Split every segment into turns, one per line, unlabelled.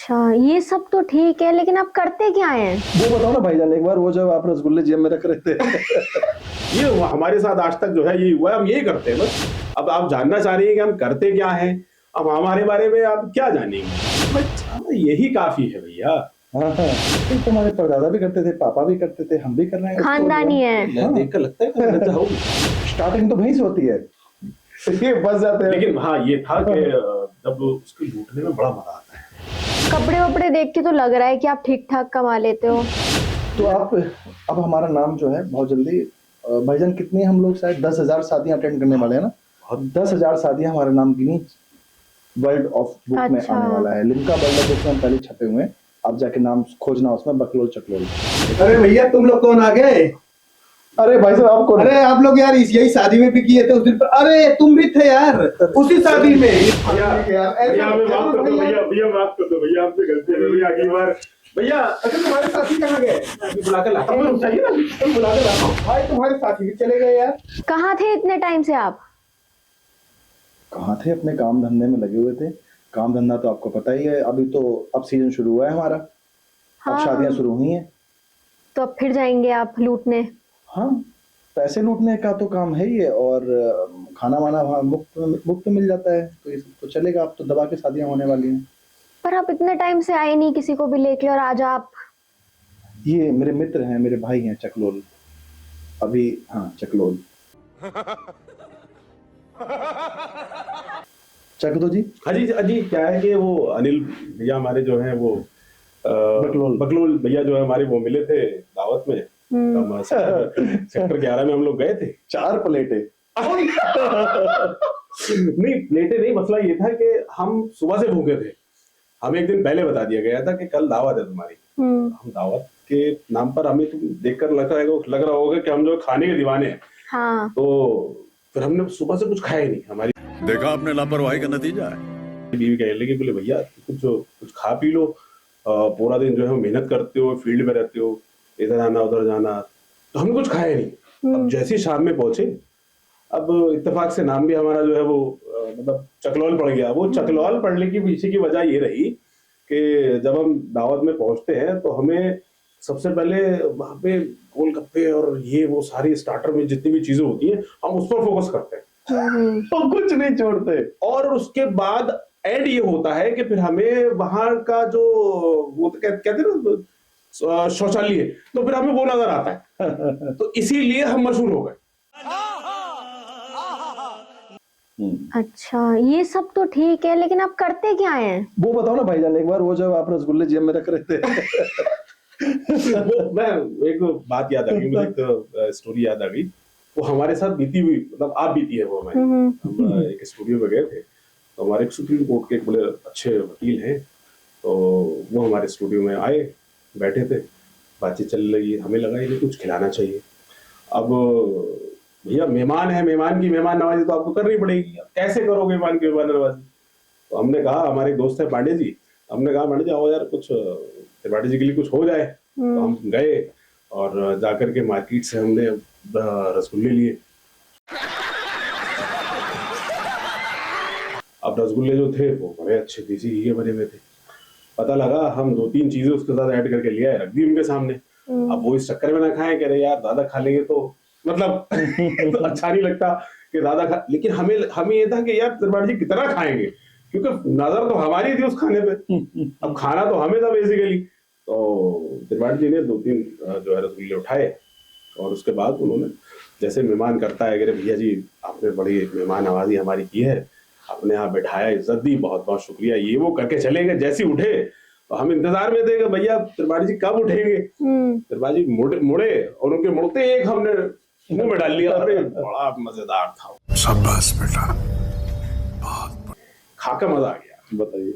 अच्छा, ये सब तो ठीक है, लेकिन आप करते क्या हैं?
वो बताओ ना भाईजान, एक बार वो जब आप रसगुल्ले जेब में रख रहे थे।
ये हमारे साथ आज तक जो है ये हुआ है, हम यही करते हैं बस। अब आप जानना चाह रही हैं कि हम करते क्या हैं, अब हमारे बारे में आप क्या जानेंगे? बस यही काफी है भैया।
हाँ हाँ, ये तो हमारे परदादा भी करते थे, पापा भी करते थे, हम भी कर रहे हैं।
खानदानी है।
हाँ।
देख कर लगता है कि लज्जा होगी।
स्टार्टिंग तो वहीं से होती है, ये बस जाते हैं।
लेकिन हाँ, ये था कि जब उसको लूटने में बड़ा मजा आता है।
कपड़े वपड़े देख के तो लग रहा है कि आप ठीक ठाक कमा लेते हो।
तो आप अब हमारा नाम जो है बहुत जल्दी भाईजान, कितनी हम लोग शायद 10,000 शादियां अटेंड करने वाले हैं ना। 10,000 शादियां हमारे नाम की वर्ल्ड ऑफ बुक में
अच्छा।
आने वाला है। लिम्का वर्ल्ड ऑफ बुक में हम पहले छपे हुए हैं, आप जाके नाम खोजना उसमें, बकलोल चकलोल।
अरे भैया तुम लोग कौन आ गए?
अरे भाई साहब आपको,
अरे आप लोग यार यही शादी में भी किए थे उस दिन पर। अरे तुम भी थे यार उसी शादी में।
भैया हमें माफ कर दो भैया, भैया माफ कर दो भैया, आपसे गलती हो गई अगली बार। भैया
अच्छा तुम्हारे साथी कहाँ गए?
बुला कर लाता हूँ, चाहिए ना, तुम बुला कर लाता हूँ।
भाई तुम्हारे साथी भी चले गए यार।
कहाँ थे इतने टाइम से आप?
कहाँ थे? अपने काम धंधे में लगे हुए थे। काम धंधा तो आपको पता ही है, अभी तो अब सीजन शुरू हुआ है हमारा। अब
हाँ,
शादियां शुरू हुई हैं।
तो अब फिर जाएंगे आप लूटने?
हाँ, पैसे लूटने का तो काम है ही है, और खाना वाना वहाँ मुफ्त मिल जाता है, तो ये सब तो चलेगा। अब तो दबा के शादियां होने वाली हैं।
पर आप इतने टाइम से आए नहीं किसी को भी लेके, और आज आप।
ये मेरे मित्र हैं, मेरे भाई हैं चकलोल। अभी हाँ, चकलोल। चक दो जी।
हाँ जी अजी, क्या है कि वो अनिल भैया हमारे जो है वो बकलोल भैया जो है हमारे, वो मिले थे दावत में। हम सेक्टर 11 में हम लोग गए थे।
4 प्लेटें।
नहीं प्लेटें नहीं, मसला ये था कि हम सुबह से भूखे थे। हमें एक दिन पहले बता दिया गया था कि कल दावत है तुम्हारी। हम दावत के नाम पर, हमें तुम देखकर लग रहा होगा कि हम जो खाने के दीवाने हैं।
हाँ।
तो फिर हमने सुबह से कुछ खाया ही नहीं। हमारी
देखा आपने लापरवाही का नतीजा है।
बीवी कहने लगी, बोले भैया कुछ खा पी लो, पूरा दिन जो है मेहनत करते हो, फील्ड में रहते हो, इधर आना उधर जाना। तो हमने कुछ खाया नहीं। अब जैसे ही शाम में पहुंचे, अब इत्तेफाक से नाम भी हमारा जो है वो मतलब चकलौल पड़ गया। वो चकलौल पड़ने की पीछे की वजह ये रही कि जब हम दावत में पहुंचते हैं तो हमें सबसे पहले वहां पे गोलगप्पे और ये वो सारी स्टार्टर में जितनी भी चीजें होती हैं, हम उस पर फोकस करते हैं,
तो कुछ नहीं छोड़ते।
और उसके बाद एंड ये होता है कि फिर हमें वहां का जो वो तो कहते हैं ना शौचालय, तो फिर हमें वो नजर आता है। तो इसीलिए हम मशहूर हो गए।
अच्छा, ये सब तो ठीक है, लेकिन आप करते क्या हैं?
वो बताओ ना भाईजान, एक बार वो जब आप रसगुल्ले जेब में रख रहे थे।
वो मैं एक बात याद आ गई मुझे, एक स्टोरी याद आ गई। वो हमारे साथ बीती हुई, मतलब आप बीती है वो हमारी। हम एक स्टूडियो में गए थे, तो हमारे एक सुप्रीम कोर्ट के एक बड़े अच्छे वकील हैं, तो वो हमारे स्टूडियो में आए, बैठे थे, बातचीत चल रही है। हमें लगा इन्हें कुछ खिलाना चाहिए। अब भैया मेहमान है, मेहमान की मेहमान नवाजी तो आपको करनी पड़ेगी। अब कैसे करोगे मेहमान की मेहमान नवाजी? तो हमने कहा, हमारे एक दोस्त है पांडे जी, हमने कहा पांडे जी आओ यार, कुछ त्रिपाठी जी के लिए कुछ हो जाए। तो हम गए और जाकर के मार्केट से हमने रसगुल्ले लिए। अब रसगुल्ले जो थे वो बड़े अच्छे देसी घी के बने हुए थे। पता लगा हम 2-3 चीजें उसके साथ ऐड करके लिया है, रख दी उनके सामने। अब वो इस चक्कर में ना खाए, कह रहे यार ज्यादा खा लेंगे तो मतलब तो अच्छा नहीं लगता कि ज्यादा खा, लेकिन हमें ये था कि यार त्रिपाठी जी कितना खाएंगे, क्योंकि नजर तो हमारी थी उस खाने पे। अब खाना तो हमें था बेसिकली। तो त्रिपाठी जी ने 2-3 जो है रसगुल्ले उठाए, और उसके बाद उन्होंने, जैसे मेहमान करता है, अरे भैया जी आपने बड़ी मेहमान नवाजी हमारी की है, अपने यहाँ बैठाया, इज्जत दी, बहुत बहुत शुक्रिया, ये वो करके चले गए। जैसे उठे तो हम इंतजार में थे कि भैया त्रिपाठी जी कब उठेंगे। त्रिपाठी जी मुड़े और उनके मुड़ते एक हमने मुंह में डाल लिया। अरे बड़ा मजेदार था,
शाबाश बेटा,
खाकर मजा आ गया।
बताइए,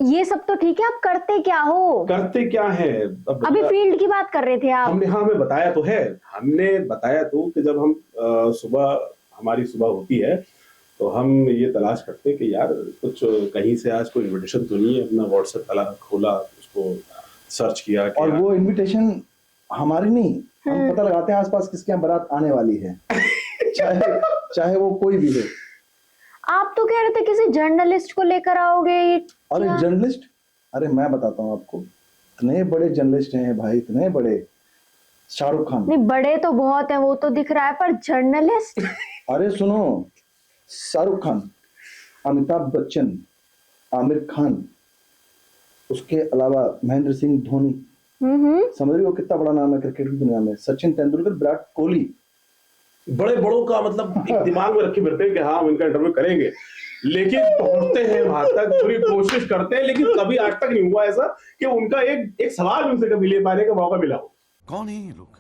ये सब तो ठीक है, आप करते क्या हो?
करते क्या है?
अभी फील्ड की बात कर रहे थे आप।
हमने, हाँ हमें बताया तो है, हमने बताया तो कि जब हम सुबह, हमारी सुबह होती है तो हम ये तलाश करते हैं कि यार कुछ कहीं से आज कोई इनविटेशन तो नहीं है। अपना व्हाट्सएप खोला, उसको सर्च किया
और वो इनविटेशन हमारी नहीं, हम पता लगाते हैं आसपास किसके यहाँ बारात आने वाली है। चाहे वो कोई भी हो।
आप तो कह रहे थे किसी जर्नलिस्ट को लेकर आओगे।
और एक जर्नलिस्ट, अरे मैं बताता हूँ आपको, इतने बड़े जर्नलिस्ट हैं भाई, इतने बड़े। शाहरुख खान,
नहीं बड़े तो बहुत है, वो तो दिख रहा है, पर जर्नलिस्ट।
अरे सुनो, शाहरुख खान, अमिताभ बच्चन, आमिर खान, उसके अलावा महेंद्र सिंह धोनी, समझ रही हो कितना बड़ा नाम है क्रिकेट की दुनिया में, सचिन तेंदुलकर, विराट कोहली।
बड़े बड़ों का मतलब एक दिमाग में रखे फिरते हैं कि हाँ हम इनका इंटरव्यू करेंगे, लेकिन पहुंचते हैं वहां तक, पूरी कोशिश करते हैं, लेकिन कभी आज तक नहीं हुआ ऐसा कि उनका एक सवाल उनसे कभी ले पाने का मौका मिला हो।
कौन है ये लोग?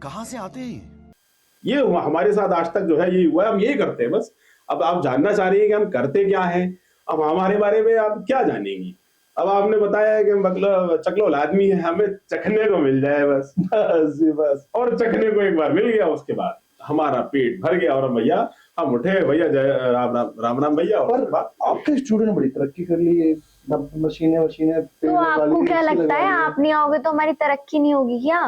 कहां से आते हैं
ये हमारे साथ आज तक जो है ये हुआ है, हम यही करते हैं बस। अब आप जानना चाह रही हैं कि हम करते क्या हैं, अब हमारे बारे में आप क्या जानेंगी? अब आपने बताया है कि मतलब चकलोल आदमी है, हमें चखने को मिल जाए बस। बस और चखने को एक बार मिल गया, उसके बाद हमारा पेट भर गया और भैया हम उठे, भैया जय राम राम राम राम भैया।
पर आपके स्टूडियो ने बड़ी तरक्की कर ली है, मशीनें
तो आपको क्या लगता है आप नहीं आओगे तो हमारी तरक्की नहीं होगी क्या?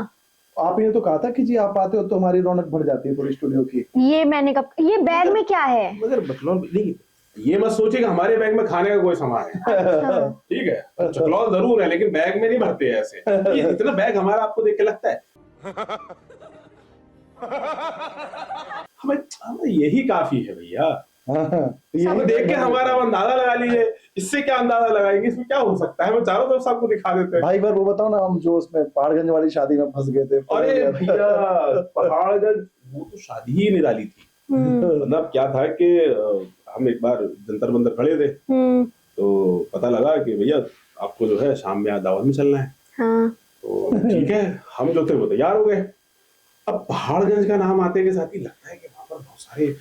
आपने तो कहा था कि जी आप आते हो तो हमारी रौनक बढ़ जाती है पूरी स्टूडियो की।
ये मैंने कब, ये बैग में क्या है?
मगर बकलौल नहीं, ये मत सोचिए कि हमारे बैग में खाने का कोई सामान है।
अच्छा।
ठीक है, चकलौल जरूर है लेकिन बैग में नहीं भरते ऐसे। ये इतना बैग हमारा आपको देख के लगता है? हमें यही काफी है भैया। हमें देख के हमारा अंदाजा लगा लीजिए, इससे क्या अंदाजा लगाएंगे, इसमें क्या हो सकता है? हम चारों तरफ सबको दिखा देते हैं।
भाई बार वो बताओ ना, हम जो उसमें पहाड़गंज वाली शादी में फंस गए थे।
अरे भैया पहाड़गंज वो तो शादी ही निराली थी। मतलब क्या था कि हम एक बार जंतर मंतर खड़े थे, तो पता लगा कि भैया आपको जो है शाम में यहाँ दावत में चलना है।
हाँ।
तो ठीक है, हम जो थे वो तैयार हो गए। अब पहाड़गंज का नाम आते के साथ ही लगता है कि वहां पर बहुत सारे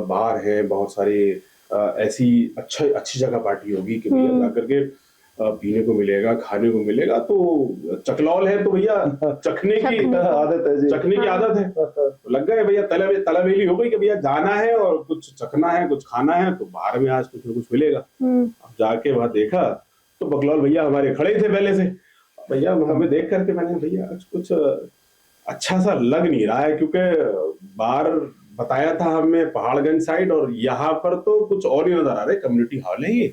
बार है, बहुत सारी ऐसी अच्छी जगह पार्टी होगी कि भैया जाकर के पीने को मिलेगा, खाने को मिलेगा। तो चकलौल है तो भैया चखने की
आदत है जी,
चखने की आदत है। तो लग गए भैया, तलावेली हो गई कि भैया जाना है और कुछ चखना है, कुछ खाना है, तो बाहर में आज कुछ न कुछ मिलेगा। अब जाके वहां देखा तो बकलौल भैया हमारे खड़े थे पहले से। भैया हमें देख करके मैंने भैया कुछ अच्छा सा लग नहीं रहा है, क्योंकि बाहर बताया था हमें पहाड़गंज साइड और यहाँ पर तो कुछ और ही नजर आ रहा है। कम्युनिटी हॉल है ये,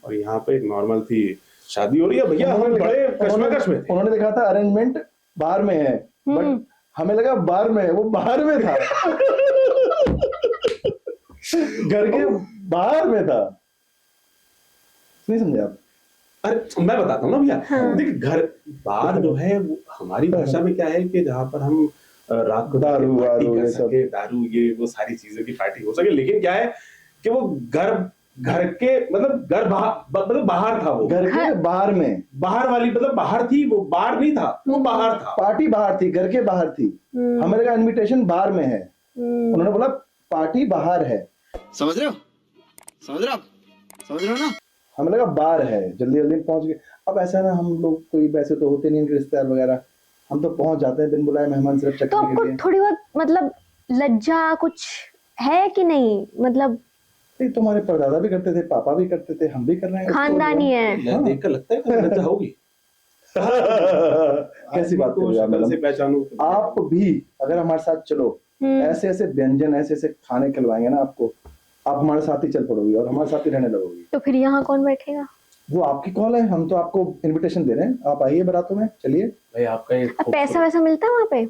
और यहाँ पे एक नॉर्मल थी शादी हो रही है। भैया हम बड़े कश्मकश में थे।
उन्होंने देखा था अरेंजमेंट बाहर में है, बट हमें लगा बाहर में है, वो बाहर में था। घर के बाहर में था, नहीं समझे आप?
अरे मैं बताता हूँ ना भैया, देखिए घर बार जो है वो हमारी भाषा में क्या है कि जहाँ पर हम रात को
दारू
कर सके, दारू ये वो सारी चीजों की पार्टी हो सके। लेकिन क्या है कि वो घर के मतलब मतलब बाहर था, वो
घर के बाहर में,
बाहर वाली मतलब बाहर थी, वो बाहर नहीं था, वो बाहर था।
पार्टी बाहर थी, घर के बाहर थी। हमें लगा इनविटेशन बाहर में है, उन्होंने बोला पार्टी बाहर है।
समझ रहे हो? समझ रहे हो ना?
हमें लगा बार है, जल्दी जल्दी पहुंच गए। अब ऐसा ना, हम लोग कोई वैसे तो होते नहीं रिश्तेदार वगैरह, हम तो पहुंच जाते हैं बिन बुलाए मेहमान सिर्फ
तो
चखने के
आपको
लिए।
थोड़ी बहुत मतलब लज्जा कुछ है कि नहीं? मतलब
तुम्हारे परदादा भी करते थे, पापा भी करते थे, हम भी कर रहे हैं।
खानदानी है।
देख कर लगता है कि लज्जा होगी।
कैसी बात कर रहे हो आप
शक्ल से
मैडम?
पहचानू
आप भी अगर हमारे साथ चलो, ऐसे ऐसे व्यंजन, ऐसे ऐसे खाने खिलवाएंगे ना आपको, आप हमारे साथ ही चल पड़ोगी और हमारे साथ ही रहने लगोगी।
तो फिर यहाँ कौन बैठेगा?
वो आपकी कॉल है, हम तो आपको इनविटेशन दे रहे हैं, आप आइए बारातों में, चलिए।
भाई आपका एक
अब पैसा वैसा मिलता है वहाँ पे?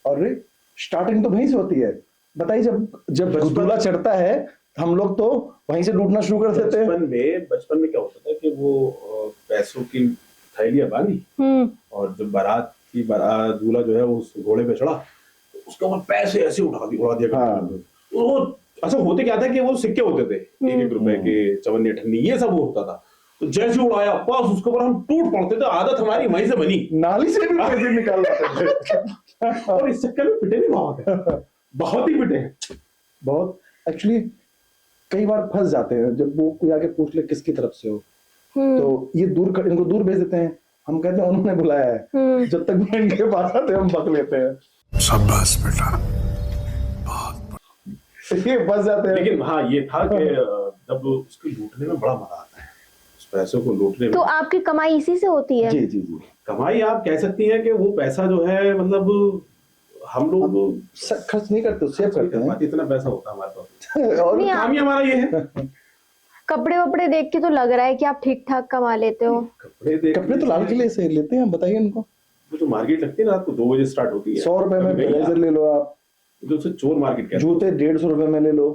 और स्टार्टिंग तो वहीं से होती है, बताइए। जब दूल्हा चढ़ता है हम लोग तो वहीं से लूटना शुरू कर देते हैं।
बचपन में क्या होता था कि वो पैसों की थैलियां बांधी और जब दूल्हा जो है उस घोड़े पे चढ़ा, उसके ऊपर पैसे ऐसे उड़ा दिया।
हाँ।
वो अच्छा होते क्या था कि वो सिक्के होते थे, 1-1 रुपए के, 54 अठन्नी, ये सब होता था। तो जैसे उड़ाया बस उसके ऊपर हम टूट पड़ते थे। आदत हमारी वहीं से बनी,
नाली से भी पैसे निकाल लाते थे।
और इस चक्कर में पिटे भी बहुत ही पिटे हैं।
बहुत एक्चुअली कई बार फंस जाते हैं, जब वो कोई आके पूछ ले किसकी तरफ से हो, तो ये इनको दूर भेज देते हैं। हम कहते हैं उन्होंने बुलाया है, जब तक वो इनके पास आते हम बक लेते हैं।
शाबाश बेटा,
ये फंस जाते हैं।
लेकिन हाँ ये था कि जब उसको लूटने में बड़ा मजा आता है, उस पैसों को लूटने में।
तो आपकी कमाई इसी से होती है?
जी जी जी,
कमाई आप कह सकती हैं कि वो पैसा जो है मतलब हम लोग
खर्च नहीं करते, सेव करते हैं।
इतना पैसा होता है हमारे पास,
और
नहीं,
काम ही हमारा ये है।
कपड़े वपड़े देख के तो लग रहा है कि आप ठीक ठाक कमा लेते हो।
कपड़े तो लाल किले से लेते हैं, बताइए उनको।
वो जो मार्केट लगती है रात को 2 बजे स्टार्ट होती है,
100 रुपए में ब्लेजर ले लो आप,
जो उसे चोर मार्केट कहते
जूते 150 रुपए में ले लो।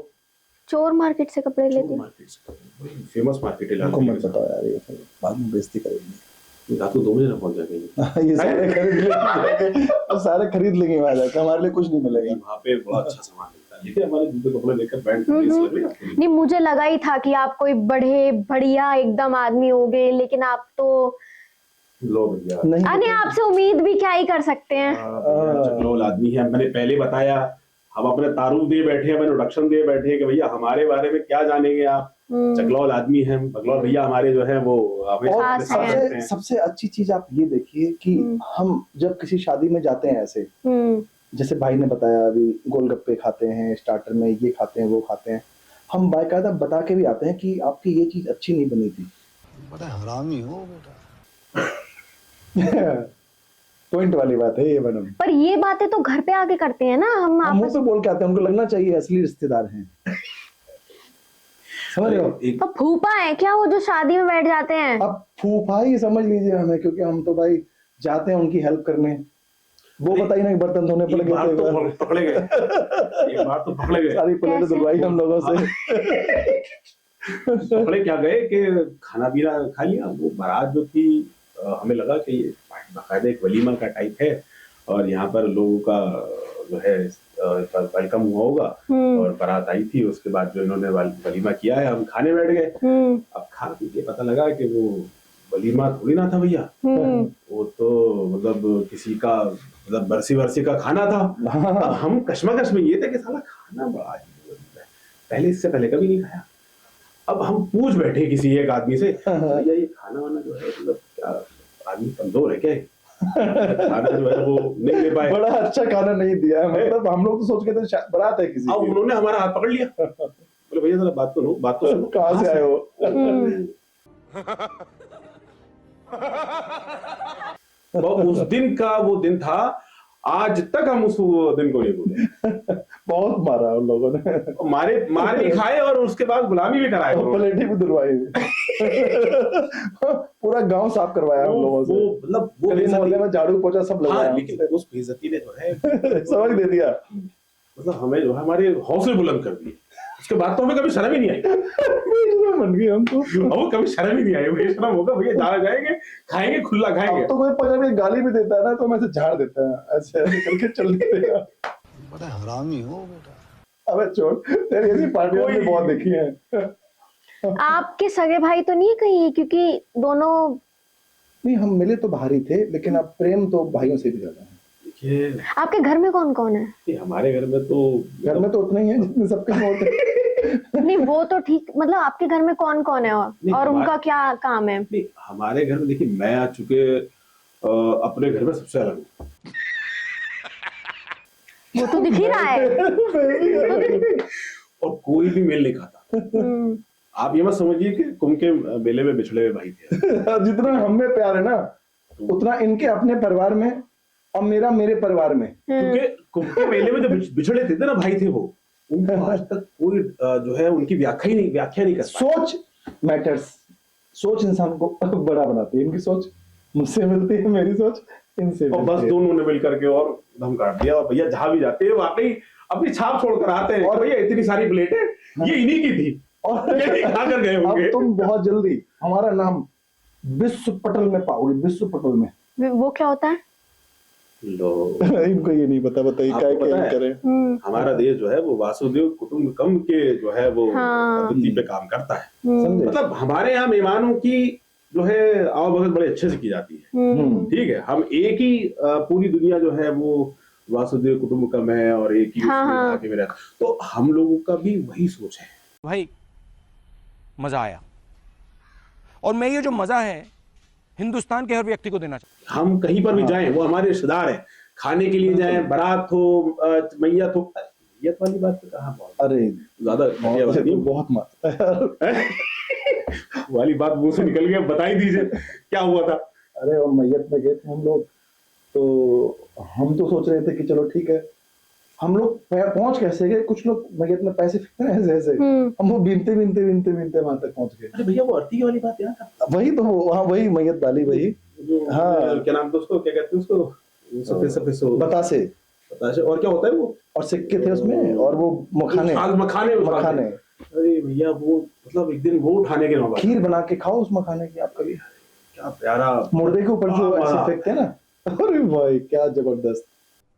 चोर मार्केट से कपड़े लेते हो?
हैं। फेमस मार्केट है लाल
उनको
किले
मत
के
बताओ यार, ये सब बाद में बेइज्जती करेंगे।
साथ। रात को 2 बजे ना पहुंच जाएंगे।
ये सारे खरीद लेंगे, और सारे खरीद लेंगे वहां जाकर, हमारे लिए कुछ नहीं मिलेगा।
वहाँ पे बड़ा अच्छा सामान मिलता है, लेकिन हमारे जूते कपड़े लेकर बैंड
नहीं, मुझे लगा ही था कि आप कोई बढ़िया एकदम आदमी हो गए, लेकिन आप तो
लो भैया।
नहीं
अरे आपसे उम्मीद भी क्या ही कर सकते हैं।
चकलोल आदमी है, मैंने पहले बताया, हम अपने तारुफ दिए बैठे हैं, मैंने इंट्रोडक्शन दिए बैठे हैं कि भैया हमारे बारे में क्या जानेंगे आप, चकलोल आदमी हैं। बगलौर भैया हमारे जो है वो
और
खास हैं।
सबसे अच्छी चीज आप ये देखिए कि हम जब किसी शादी में जाते हैं ऐसे, जैसे भाई ने बताया अभी, गोलगप्पे खाते हैं, स्टार्टर में ये खाते हैं वो खाते हैं, हम बाकायदा बता के भी आते हैं कि आपकी ये चीज अच्छी नहीं बनी थी।
बड़ा हरामी हो बेटा।
पॉइंट वाली बात है ये मैडम।
पर ये बातें तो घर पे आके करते हैं ना, हम
मुंह पे बोल के आते हैं, उनको लगना चाहिए असली रिश्तेदार हैं। समझ रहे हो?
तो फूफा है क्या वो जो शादी में बैठ जाते हैं?
अब फूफा ही समझ लीजिए हमें, क्योंकि हम तो भाई जाते हैं उनकी हेल्प करने। वो बताइए ना, बर्तन धोने पड़ गए थे,
पकड़े गए, एक बार तो पकड़े गए,
सारी प्लेटें धुलवाई हम लोगों से।
पकड़े क्या गए कि खाना पीना खा लिया, वो बारात जो थी हमें लगा कि ये बाकायदा एक वलीमा का टाइप है और यहाँ पर लोगों का जो है वेलकम हुआ होगा, और बारात आई थी, उसके बाद जो इन्होंने वलीमा किया है, हम खाने बैठ गए। अब खा पी के पता लगा कि वो वलीमा थोड़ी ना था भैया, वो तो मतलब किसी का मतलब बरसी का खाना था। अब हम कश्मकश में ये थे कि साला खाना बड़ा अजीब है, पहले इससे पहले कभी नहीं खाया। अब हम पूछ बैठे किसी एक आदमी से, भैया ये खाना वाना जो है मतलब क्या आदमी कमजोर है क्या, खाना जो है वो नहीं ले पाए,
बड़ा अच्छा खाना नहीं दिया है, मतलब हम लोग तो सोच के थे बारात है किसी
अब
की।
उन्होंने हमारा हाथ पकड़ लिया, बोले भैया जरा बात तो सुनो।
कहाँ से आए हो?
उस दिन का वो दिन था, आज तक हम उस दिन को नहीं भूले।
बहुत मारा उन लोगों ने,
मार भी खाए और उसके बाद गुलामी भी कराए,
प्लेटें भी धुलवाई। पूरा गांव साफ करवाया हम लोगों से,
मतलब वो
गली मोहल्ले में झाड़ू पोछा सब लगाया।
लेकिन उस बेइज्जती ने जो है
सबक दे दिया,
मतलब हमें जो है हमारे हौसले बुलंद कर दिए। उसके बाद तो हमें कभी शर्म ही नहीं आई,
बन गई हमको।
वो कभी शर्म ही नहीं आई, भैया शर्म होगा भैया, जा जाएंगे खाएंगे खुला खाएंगे।
अब तो कोई पकड़ के गाली भी देता है ना तो मैं ऐसे झाड़ देता है, ऐसे ऐसे करके चल देगा।
बड़ा हरामी हो बेटा।
अबे छोड़, तेरी ऐसी पार्टियों में बहुत देखी है।
आपके सगे भाई तो नहीं है कहीं, क्योंकि दोनों
नहीं, हम मिले तो बाहर ही थे, लेकिन अब प्रेम तो भाइयों से भी ज्यादा है।
देखिए
आपके घर में कौन कौन है?
हमारे घर में तो
उतना ही है जितने सबके में होते हैं।
नहीं वो तो ठीक, मतलब आपके घर में कौन कौन है और उनका क्या काम है?
नहीं, हमारे घर में देखिए मैं आ चुके अपने घर में सबसे अलग हूँ।
वो तो दिख ही रहा है।
और कोई भी मेल नहीं खाता। आप ये मत समझिए कि कुंभ के मेले में बिछड़े हुए भाई थे।
जितना हमें प्यार है ना, उतना इनके अपने परिवार में और मेरे परिवार में।
क्योंकि कुंभ के मेले में जो बिछड़े थे ना भाई थे, वो उनको आज तक कोई जो है उनकी व्याख्या नहीं कर पाया।
सोच मैटर्स, सोच इंसान को बड़ा बनाती है। इनकी सोच मुझसे मिलती है, मेरी सोच इनसे
और बस दोनों ने मिल करके और दम काट दिया। और भैया जहां भी जाते हैं वाकई अपनी छाप छोड़कर आते हैं, और भैया इतनी सारी प्लेटें ये इन्हीं की थी और यही खा कर गए होंगे।
अब तुम बहुत जल्दी हमारा नाम विश्व पटल में पाओगे, विश्व पटल में।
वो क्या होता है?
लो
इनको ये नहीं पता, बताइए क्या क्या करें।
हमारा देश जो है वो वासुदेव कुटुंबकम के जो है वो पद्धति पे काम करता है।
समझे?
मतलब हमारे यहाँ मेहमानों की जो है आवभगत बड़े अच्छे से की जाती है। ठीक है, हम एक ही पूरी दुनिया जो है वो वासुदेव कुटुंबकम है और एक ही में रहता, तो हम लोगों का भी वही सोच है।
भाई मजा आया, और मैं ये जो मजा है हिंदुस्तान के हर व्यक्ति को देना चाहता हूं।
हम कहीं पर भी जाएं, वो हमारे रिश्तेदार हैं, खाने के लिए जाएं, बारात हो, मैयत हो, मैयत वाली बात तो कहाँ,
अरे
ज्यादा
बहुत मारता है
वाली बात मुंह से निकल गया, बता ही दीजिए क्या हुआ था।
अरे और मैयत में गए थे हम लोग, तो हम तो सोच रहे थे कि चलो ठीक है हम लोग पहुंच कैसे गए, कुछ लोग मैयत में पैसे फेंकते हैं ऐसे ऐसे, हम वो बीनते बीनते बीनते बीनते वहां तक पहुंच गए।
अरे भैया वो आरती वाली बात याद है?
वही तो, वहाँ वही मैयत डाली वही। हाँ।
क्या नाम था उसको, क्या कहते हैं उसको, सफेद सफेद
बतासे।
बतासे। और क्या होता है वो?
और सिक्के थे उसमें, और वो मखाने
मखाने।
मखाने।
अरे भैया वो मतलब एक दिन वो उठाने के नौबत।
खीर बना के खाओ उस मखाने की आप कभी,
क्या प्यारा।
मुर्दे के ऊपर जो ऐसे फेंकते हैं ना, अरे भाई क्या जबरदस्त।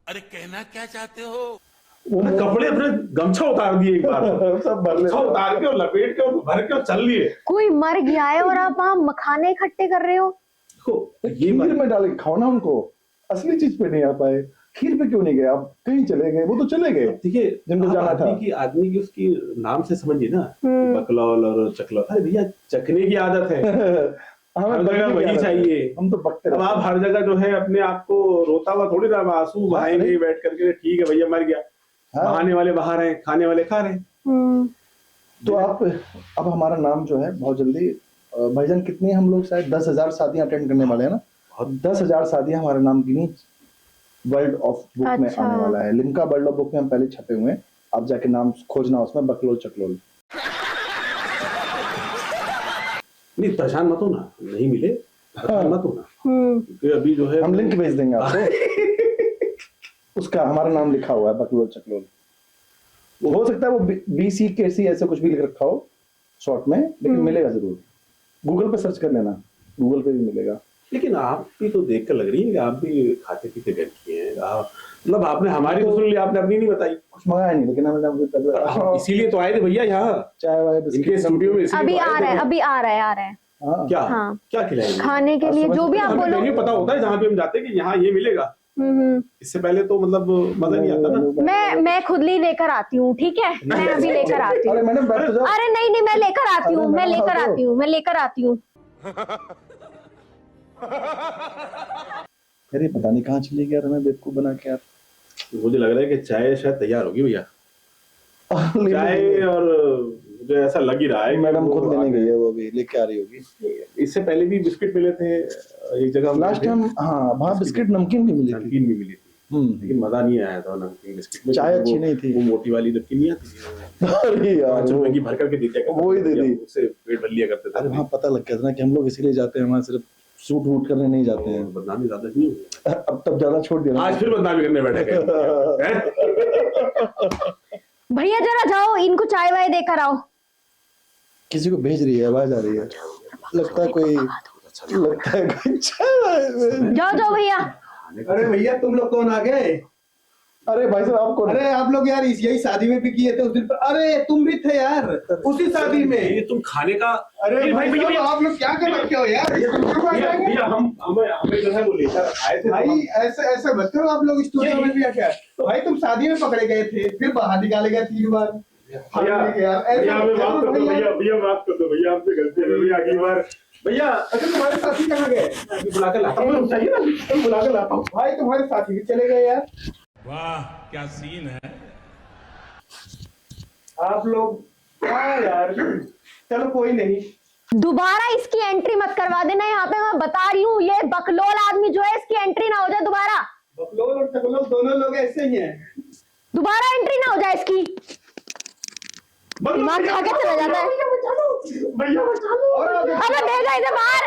अरे कहना क्या चाहते हो?
वो कपड़े अपने गमछा उतार दिए एक बार।
सब भर ले,
गमछा उतार के और लपेट के और भर के और चल लिए।
कोई मर गया है और आप वहां मखाने इकट्ठे कर रहे हो।
देखो ये
खीर में डाल के खाओ ना उनको, असली चीज पे नहीं आ पाए। खीर पे क्यों नहीं गए आप? कहीं चले गए, वो तो चले गए
देखिए
जिनको जाना था।
आदमी की उसकी नाम से समझिए ना, बकलौल और चकलौल। अरे भैया चखने की आदत है। हर जगह वही चाहिए।
हम तो बकते
अब आप हर जगह जो है अपने आप को रोता हुआ थोड़ी ना आंसू बहाएंगे बैठ करके, ठीक है भैया मर गया। बहाने वाले बहा रहे हैं, खाने वाले खा रहे हैं।
तो आप अब हमारा नाम जो है बहुत जल्दी, भाईजान कितनी हम लोग शायद 10,000 शादियां अटेंड करने वाले हैं ना, और 10,000 शादियां हमारा नाम गिनीज वर्ल्ड ऑफ बुक में आने वाला है। लिम्का वर्ल्ड ऑफ बुक में हम पहले छपे हुए हैं, आप जाके नाम खोजना उसमें, बकलोल चकलोल।
नहीं परेशान मत हो ना, नहीं मिले परेशान मत हो ना, क्योंकि अभी जो है
हम लिंक भेज देंगे आपको। उसका हमारा नाम लिखा हुआ है बकलोल चकलोल। वो हो सकता है वो BCKC ऐसे कुछ भी लिख रखा हो शॉर्ट में, लेकिन मिलेगा जरूर। गूगल पे सर्च कर लेना, गूगल पे भी मिलेगा।
लेकिन आप भी तो देख कर लग रही है कि आप भी खाते पीते घर की हैं। मतलब आपने हमारी तो सुन ली, आपने अपनी नहीं बताई।
कुछ मंगाया नहीं, लेकिन हमने
इसीलिए तो आए थे भैया यहाँ
चाय वाय
इनके स्टूडियो में।
अभी आ रहा है, अभी आ रहा है
क्या
हाँ।
क्या खिलाएंगे
खाने के लिए जो भी आप बोलो।
मेन्यू पता होता है जहाँ पे हम जाते हैं कि यहाँ ये मिलेगा। इससे पहले तो मतलब मजा नहीं आता ना।
मैं खुद ही लेकर आती हूँ, ठीक है, मैं अभी लेकर आती हूँ।
अरे मैडम बैठ तो जाओ।
अरे नहीं मैं लेकर आती हूँ, मैं लेकर आती हूँ।
अरे पता नहीं कहाँ चली गया, हमें बेवकूफ बना के यार।
मुझे लग रहा है कि चाय शायद तैयार होगी भैया। चाय और मुझे ऐसा लग ही रहा है
मैडम खुद लेने गई है, वो भी लेके आ रही होगी।
इससे पहले भी बिस्किट मिले थे एक जगह
लास्ट टाइम। हाँ वहाँ बिस्किट नमकीन भी मिली थी।
नमकीन भी मिली थी, लेकिन मजा नहीं आया था नमकीन बिस्किट में।
चाय अच्छी नहीं थी।
वो मोटी वाली नमकीन नहीं आती,
अरे यार
5 रुपए की भर करके देते,
वो ही दे दी,
उससे पेट भर लिया करते थे।
अरे वहाँ पता लग गया था ना कि हम लोग इसीलिए जाते हैं वहाँ, सिर्फ सूट वूट करने नहीं जाते हैं।
बदनामी ज्यादा नहीं हुई,
अब तब ज्यादा छोड़ दिया।
आज फिर बदनामी करने बैठे हैं।
भैया जरा जाओ, इनको चाय वाय देकर आओ।
किसी को भेज रही है, आवाज आ रही है, लगता है कोई
जाओ भैया।
अरे भैया तुम लोग कौन आ गए?
अरे भाई साहब आप कौन?
अरे आप लोग यार यही शादी में भी किए थे उस दिन पर। अरे तुम भी थे यार उसी शादी में।
ये तुम खाने का।
अरे भाई साहब आप लोग क्या कर रखे हो यार?
भैया हमें जो है वो लेकर आए थे
भाई ऐसे मत करो, आप लोग स्टूडियो में भी क्या? तो भाई तुम शादी में पकड़े गए थे, फिर बाहर निकाले गए 3 बार।
भैया माफ कर दो भैया, हमसे गलती हो गई अगली बार। भैया
अच्छा तुम्हारे साथी कहाँ गए?
बुला कर लाता हूँ, चाहिए ना तुम बुला कर लाता हूँ।
भाई तुम्हारे साथी भी चले गए यार।
वाह क्या सीन है।
आप लोग क्या यार, चलो कोई नहीं।
दोबारा इसकी एंट्री मत करवा देना यहाँ पे, मैं बता रही हूँ। ये बकलोल आदमी जो है, इसकी एंट्री ना हो जाए दोबारा।
बकलोल और चकलोल दोनों लोग ऐसे ही हैं।
दोबारा एंट्री ना हो जाए इसकी, दिमाग खा के चला जाता है।
भैया बचा लो।
अबे भेजा इसे बाहर।